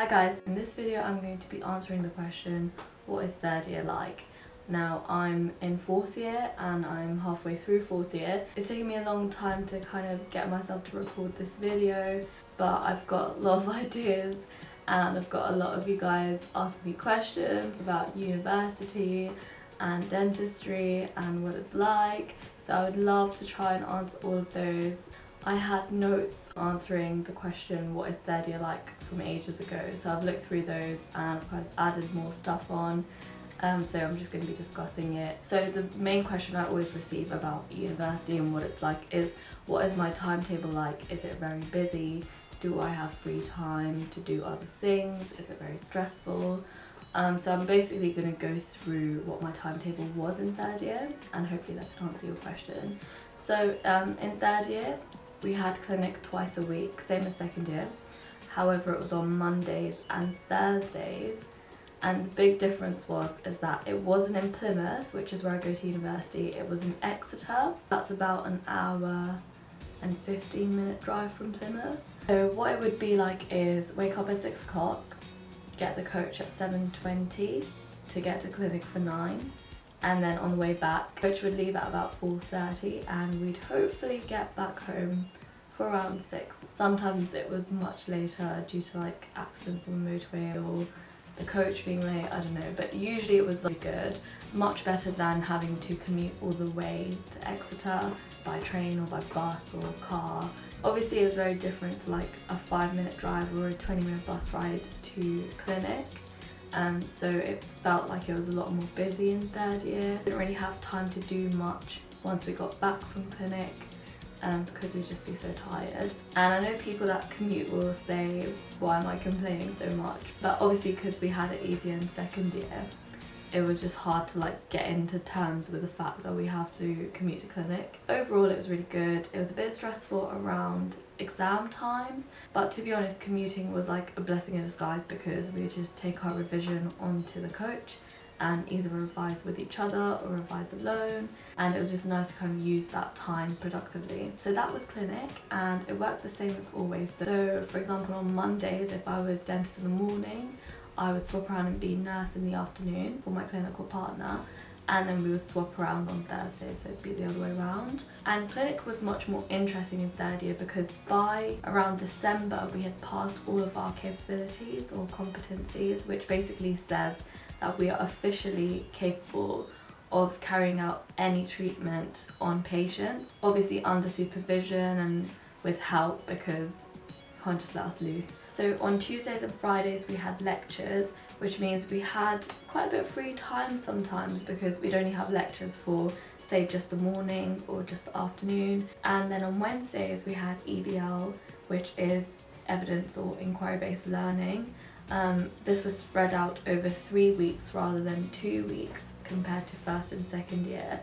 Hi guys, in this video I'm going to be answering the question, what is third year like? Now I'm in fourth year and I'm halfway through fourth year. It's taken me a long time to kind of get myself to record this video, but I've got a lot of ideas and I've got a lot of you guys asking me questions about university and dentistry and what it's like, so I would love to try and answer all of those. I had notes answering the question, what is third year like, from ages ago, so I've looked through those and I've added more stuff on, so I'm just going to be discussing it. So the main question I always receive about university and what it's like is, what is my timetable like? Is it very busy? Do I have free time to do other things? Is it very stressful? So I'm basically going to go through what my timetable was in third year and hopefully that can answer your question. So in third year we had clinic twice a week, same as second year. However, it was on Mondays and Thursdays, and the big difference is that it wasn't in Plymouth, which is where I go to university, it was in Exeter. That's about an hour and 15-minute drive from Plymouth. So what it would be like is wake up at 6 o'clock, get the coach at 7:20 to get to clinic for 9, and then on the way back, coach would leave at about 4:30 and we'd hopefully get back home for around 6. Sometimes it was much later due to like accidents on the motorway or the coach being late, I don't know, but usually it was really good, much better than having to commute all the way to Exeter by train or by bus or car. Obviously it was very different to like a 5-minute drive or a 20-minute bus ride to clinic. So it felt like it was a lot more busy in third year. Didn't really have time to do much once we got back from clinic because we'd just be so tired. And I know people that commute will say, why am I complaining so much? But obviously because we had it easier in second year, it was just hard to like get into terms with the fact that we have to commute to clinic. Overall it was really good. It was a bit stressful around exam times, but to be honest commuting was like a blessing in disguise because we just take our revision onto the coach and either revise with each other or revise alone, and it was just nice to kind of use that time productively. So that was clinic and it worked the same as always. So for example on Mondays, if I was dentist in the morning, I would swap around and be nurse in the afternoon for my clinical partner, and then we would swap around on Thursdays, so it'd be the other way around. And clinic was much more interesting in third year because by around December we had passed all of our capabilities or competencies, which basically says that we are officially capable of carrying out any treatment on patients, obviously under supervision and with help because can't just let us loose. So on Tuesdays and Fridays we had lectures, which means we had quite a bit of free time sometimes because we'd only have lectures for say just the morning or just the afternoon. And then on Wednesdays we had EBL, which is evidence or inquiry-based learning. This was spread out over 3 weeks rather than 2 weeks compared to first and second year.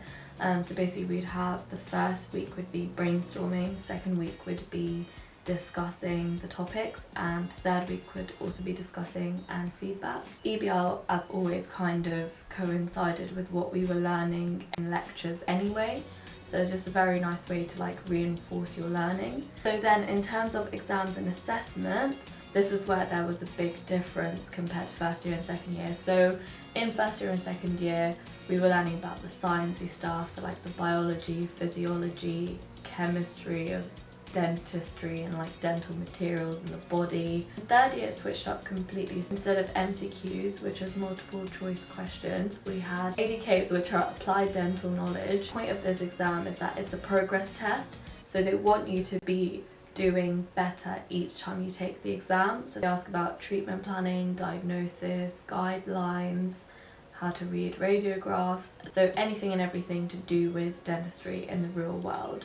So basically we'd have the first week would be brainstorming, second week would be discussing the topics, and third week would also be discussing and feedback. EBL as always kind of coincided with what we were learning in lectures anyway, so it's just a very nice way to like reinforce your learning. So then in terms of exams and assessments, this is where there was a big difference compared to first year and second year. So in first year and second year we were learning about the sciencey stuff, so like the biology, physiology, chemistry of dentistry and like dental materials in the body. In third year it switched up completely. Instead of MCQs, which was multiple choice questions, we had ADKs, which are applied dental knowledge. The point of this exam is that it's a progress test, so they want you to be doing better each time you take the exam. So they ask about treatment planning, diagnosis, guidelines, how to read radiographs, so anything and everything to do with dentistry in the real world.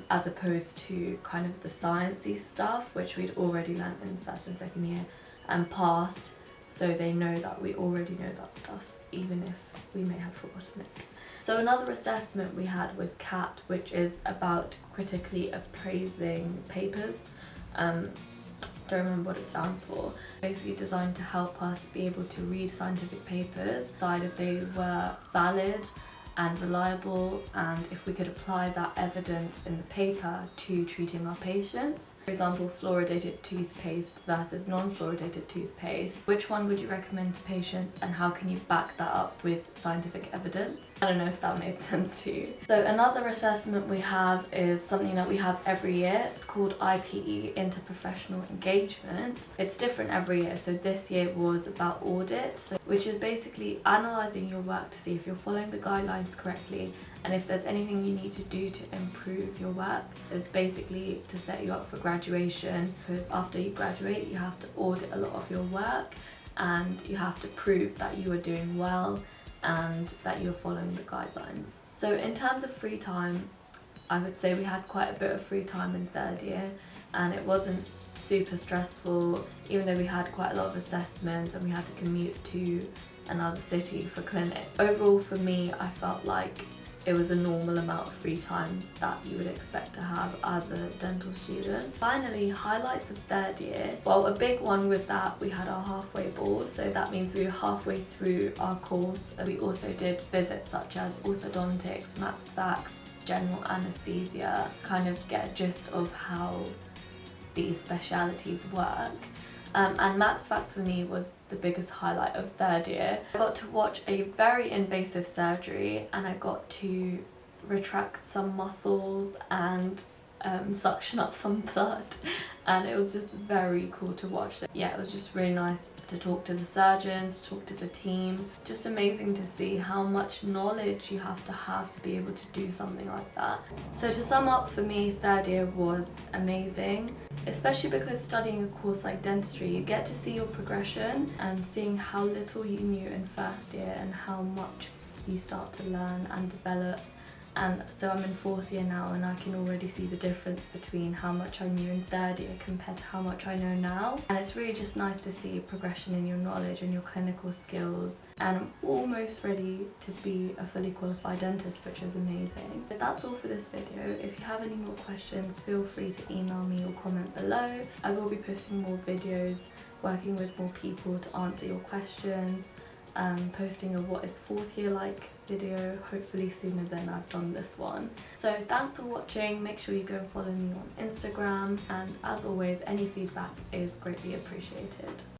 As opposed to kind of the sciencey stuff, which we'd already learned in first and second year and passed, so they know that we already know that stuff, even if we may have forgotten it. So another assessment we had was CAT, which is about critically appraising papers. Don't remember what it stands for. Basically designed to help us be able to read scientific papers, decide if they were valid, and reliable, and if we could apply that evidence in the paper to treating our patients. For example, fluoridated toothpaste versus non-fluoridated toothpaste. Which one would you recommend to patients, and how can you back that up with scientific evidence? I don't know if that made sense to you. So another assessment we have is something that we have every year. It's called IPE, Interprofessional Engagement. It's different every year. So this year was about audit, which is basically analysing your work to see if you're following the guidelines correctly and if there's anything you need to do to improve your work. It's basically to set you up for graduation, because after you graduate you have to audit a lot of your work and you have to prove that you are doing well and that you're following the guidelines. So in terms of free time, I would say we had quite a bit of free time in third year, and it wasn't super stressful, even though we had quite a lot of assessments and we had to commute to another city for clinic. Overall for me, I felt like it was a normal amount of free time that you would expect to have as a dental student. Finally, highlights of third year. Well, a big one was that we had our halfway ball, so that means we were halfway through our course. We also did visits such as orthodontics, max fax, general anaesthesia, kind of get a gist of how these specialities work. And max fax for me was the biggest highlight of third year. I got to watch a very invasive surgery, and I got to retract some muscles and suction up some blood, and it was just very cool to watch. So yeah, it was just really nice to talk to the surgeons, talk to the team. Just amazing to see how much knowledge you have to be able to do something like that. So to sum up, for me, third year was amazing, especially because studying a course like dentistry, you get to see your progression and seeing how little you knew in first year and how much you start to learn and develop. And so I'm in fourth year now, and I can already see the difference between how much I knew in third year compared to how much I know now. And it's really just nice to see progression in your knowledge and your clinical skills. And I'm almost ready to be a fully qualified dentist, which is amazing. But that's all for this video. If you have any more questions, feel free to email me or comment below. I will be posting more videos, working with more people to answer your questions. Posting a what is fourth year like video, hopefully sooner than I've done this one. So thanks for watching, make sure you go and follow me on Instagram, and as always, any feedback is greatly appreciated.